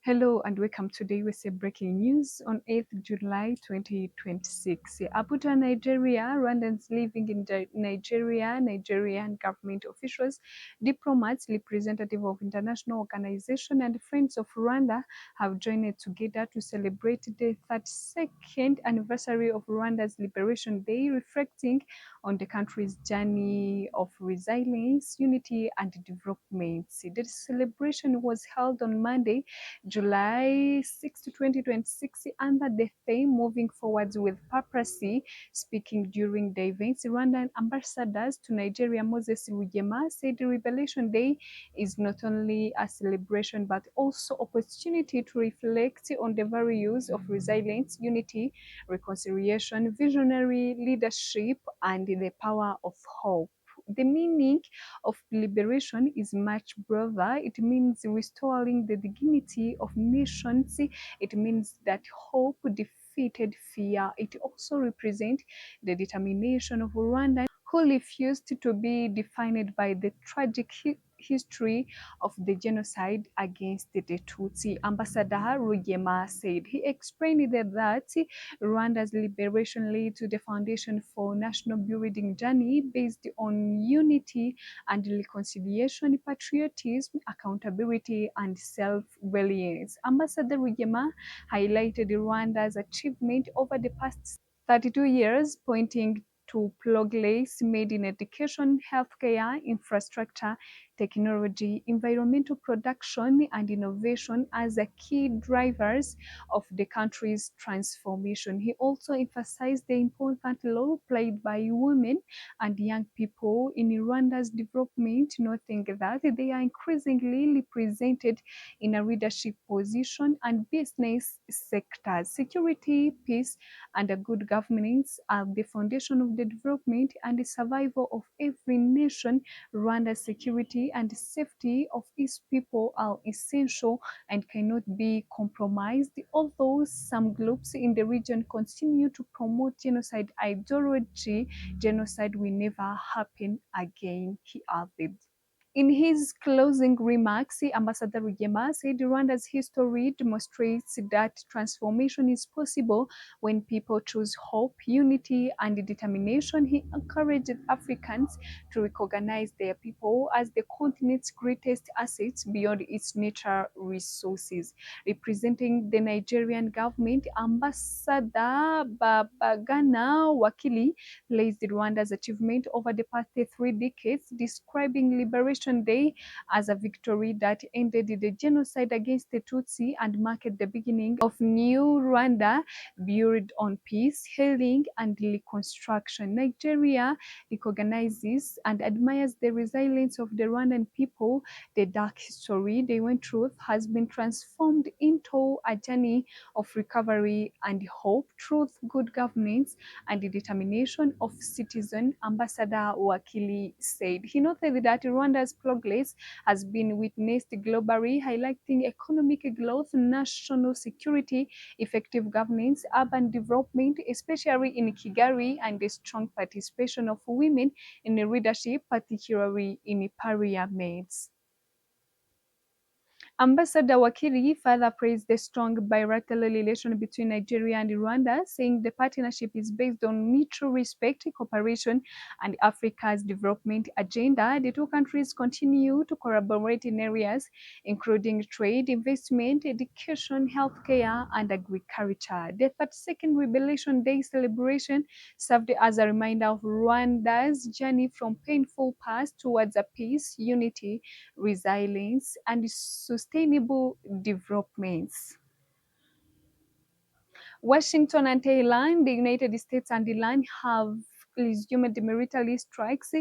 Hello and welcome to the USA breaking news on 8th July 2026. Abuja, Nigeria, Rwandans living in Nigeria, Nigerian government officials, diplomats, representatives of international organizations, and friends of Rwanda have joined together to celebrate the 32nd anniversary of Rwanda's Liberation Day, reflecting on the country's journey of resilience, unity, and development. The celebration was held on Monday, July 6, 2026, under the theme Moving Forwards with Purpose. Speaking during the events, Rwandan ambassadors to Nigeria, Moses Rugema, said the Revelation Day is not only a celebration but also opportunity to reflect on the values of resilience, unity, reconciliation, visionary leadership, and the power of hope. The meaning of liberation is much broader. It means restoring the dignity of nations. It means that hope defeated fear. It also represents the determination of Rwanda who refused to be defined by the tragic history of the genocide against the Tutsi. Ambassador Rugema said he explained that Rwanda's liberation laid to the foundation for national building journey based on unity and reconciliation, patriotism, accountability, and self-reliance. Ambassador Rugema highlighted Rwanda's achievement over the past 32 years, pointing to progress made in education, healthcare, infrastructure, technology, environmental production, and innovation as the key drivers of the country's transformation. He also emphasized the important role played by women and young people in Rwanda's development, noting that they are increasingly represented in a leadership position and business sectors. Security, peace, and a good governance are the foundation of the development and the survival of every nation. Rwanda's security and safety of its people are essential and cannot be compromised, although some groups in the region continue to promote genocide ideology. Genocide will never happen again, he added. In his closing remarks, Ambassador Rugema said Rwanda's history demonstrates that transformation is possible when people choose hope, unity, and determination. He encouraged Africans to recognize their people as the continent's greatest assets beyond its natural resources. Representing the Nigerian government, Ambassador Babagana Wakili praised Rwanda's achievement over the past 3 decades, describing Liberation Day as a victory that ended the genocide against the Tutsi and marked the beginning of new Rwanda built on peace, healing, and reconstruction. Nigeria recognizes and admires the resilience of the Rwandan people. The dark history they went through has been transformed into a journey of recovery and hope, truth, good governance, and the determination of citizen, Ambassador Wakili said. He noted that Rwanda's progress has been witnessed globally, highlighting economic growth, national security, effective governance, urban development, especially in Kigali, and the strong participation of women in leadership, particularly in parliaments. Ambassador Wakili further praised the strong bilateral relation between Nigeria and Rwanda, saying the partnership is based on mutual respect, cooperation, and Africa's development agenda. The two countries continue to collaborate in areas including trade, investment, education, healthcare, and agriculture. The 32nd Revelation Day celebration served as a reminder of Rwanda's journey from painful past towards a peace, unity, resilience, and sustainable developments. Washington and Tehran, the United States and Iran have resumed military strikes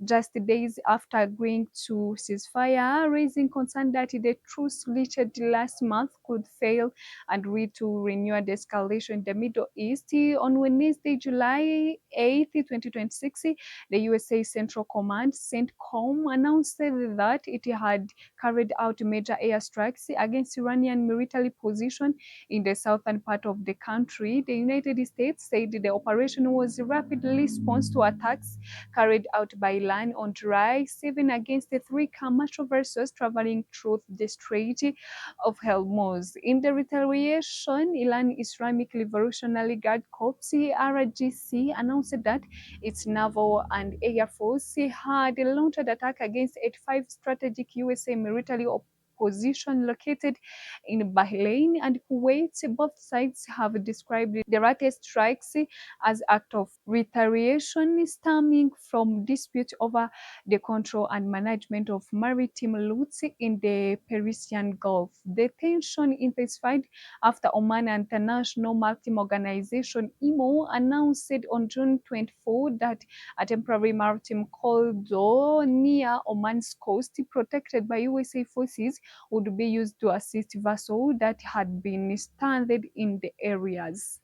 just days after agreeing to ceasefire, raising concern that the truce reached last month could fail and lead to renewed escalation in the Middle East. On Wednesday, July 8, 2026, the USA Central Command, CENTCOM, announced that it had carried out major airstrikes against Iranian military positions in the southern part of the country. The United States said the operation was rapidly response to attacks carried out by Iran on July 7 against the three commercial vessels traveling through the Strait of Hormuz. In the retaliation, Iran Islamic Revolutionary Guard Corps (RGC) announced that its naval and air force had launched an attack against 85 strategic USA military position located in Bahrain and Kuwait. Both sides have described the latest strikes as act of retaliation stemming from dispute over the control and management of maritime routes in the Persian Gulf. The tension intensified after Oman International Maritime Organization (IMO) announced on June 24 that a temporary maritime corridor near Oman's coast, protected by USA forces, would be used to assist vessels that had been stranded in the areas.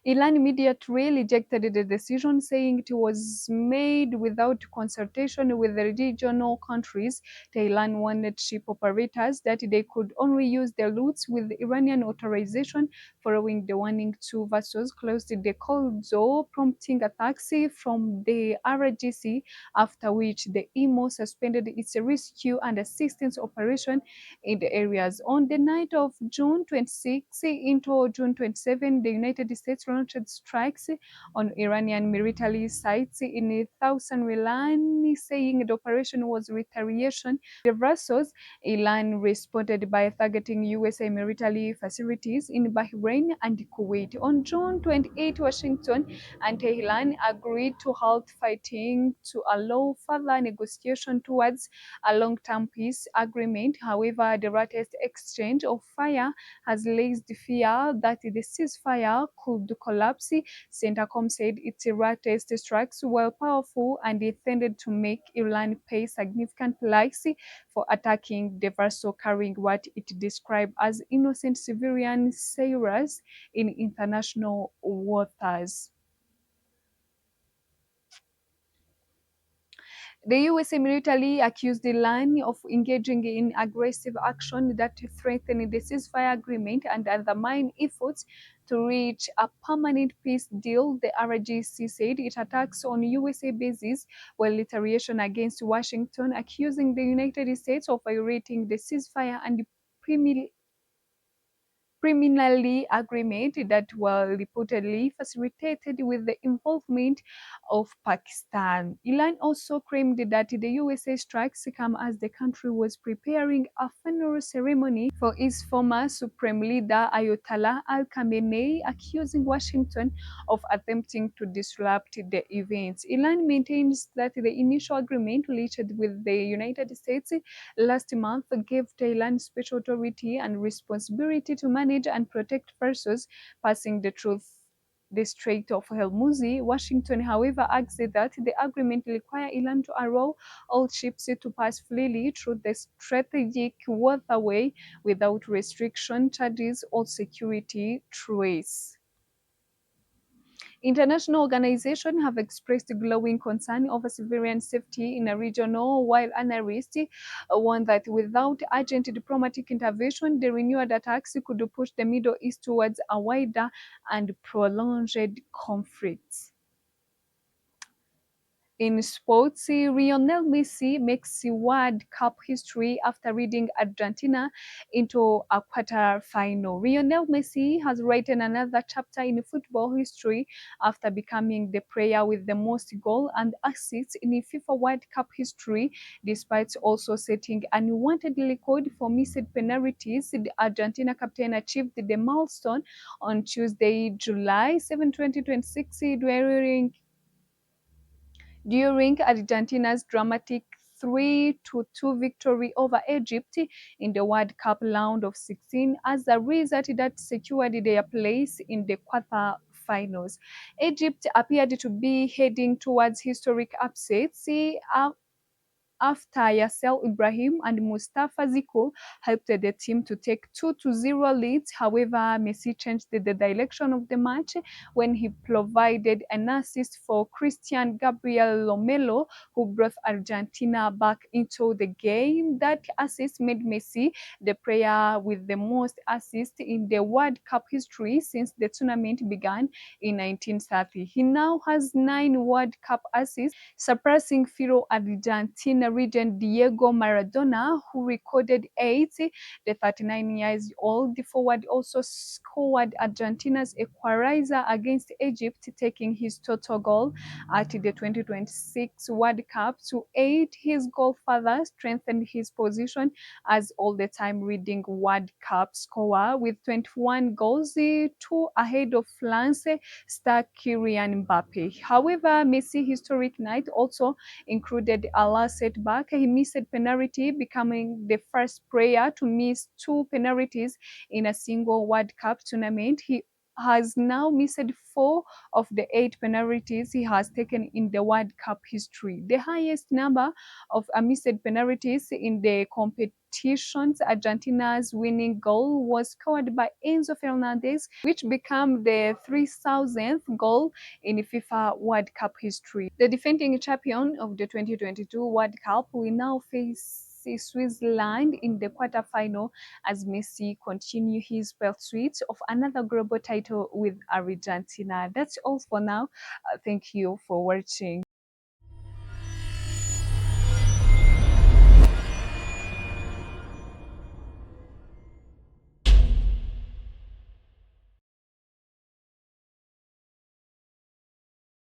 Iran immediately rejected the decision, saying it was made without consultation with the regional countries. Tehran warned ship operators that they could only use their routes with Iranian authorization. Following the warning, two vessels closed the corridor, prompting attacks from the RGC, after which the IMO suspended its rescue and assistance operation in the areas. On the night of June 26 into June 27, the United States launched strikes on Iranian military sites in southern Iran, saying the operation was retaliation. The vessels, Iran responded by targeting USA military facilities in Bahrain and Kuwait. On June 28, Washington and Tehran agreed to halt fighting to allow further negotiation towards a long-term peace agreement. However, the latest exchange of fire has raised fear that the ceasefire could collapse. CENTCOM said its latest strikes were powerful and intended to make Iran pay significant price for attacking the vessel carrying what it described as innocent civilian sailors in international waters. The USA military accused Iran of engaging in aggressive action that threatened the ceasefire agreement and undermined efforts to reach a permanent peace deal. The RGC said it attacks on USA bases while retaliation against Washington, accusing the United States of violating the ceasefire and preliminary agreement that were reportedly facilitated with the involvement of Pakistan. Iran also claimed that the USA strikes come as the country was preparing a funeral ceremony for its former supreme leader Ayatollah Khamenei, accusing Washington of attempting to disrupt the events. Iran maintains that the initial agreement reached with the United States last month gave Thailand special authority and responsibility to manage and protect vessels passing the Strait of Hormuz. Washington, however, argues that the agreement requires Iran to allow all ships to pass freely through the strategic waterway without restriction, charges, or security threats. International organizations have expressed growing concern over civilian safety in a regional, while analysts warn that without urgent diplomatic intervention, the renewed attacks could push the Middle East towards a wider and prolonged conflict. In sports, Lionel Messi makes World Cup history after leading Argentina into a quarter final. Lionel Messi has written another chapter in football history after becoming the player with the most goals and assists in FIFA World Cup history, despite also setting an unwanted record for missed penalties. The Argentina captain achieved the milestone on Tuesday, July 7, 2026, during Argentina's dramatic 3-2 victory over Egypt in the World Cup round of 16, as a result that secured their place in the quarter-finals. Egypt appeared to be heading towards historic upsets after Yasser Ibrahim and Mustafa Ziko helped the team to take 2-0 leads. However, Messi changed the direction of the match when he provided an assist for Christian Gabriel Lomelo, who brought Argentina back into the game. That assist made Messi the player with the most assists in the World Cup history since the tournament began in 1930. He now has 9 World Cup assists, surpassing fellow Argentina legend Diego Maradona, who recorded 8. The 39 years old forward also scored Argentina's equalizer against Egypt, taking his total goal at the 2026 World Cup to 8. His goal further strengthened his position as all-the-time leading World Cup scorer with 21 goals, 2 ahead of France star Kylian Mbappe. However, Messi historic night also included a last setback. He missed a penalty, becoming the first player to miss 2 penalties in a single World Cup tournament. He has now missed 4 of the 8 penalties he has taken in the World Cup history. The highest number of missed penalties in the competitions. Argentina's winning goal was scored by Enzo Fernandez, which became the 3,000th goal in FIFA World Cup history. The defending champion of the 2022 World Cup will now face Switzerland in the quarterfinal as Messi continue his pursuit of another global title with Argentina. That's all for now. Thank you for watching.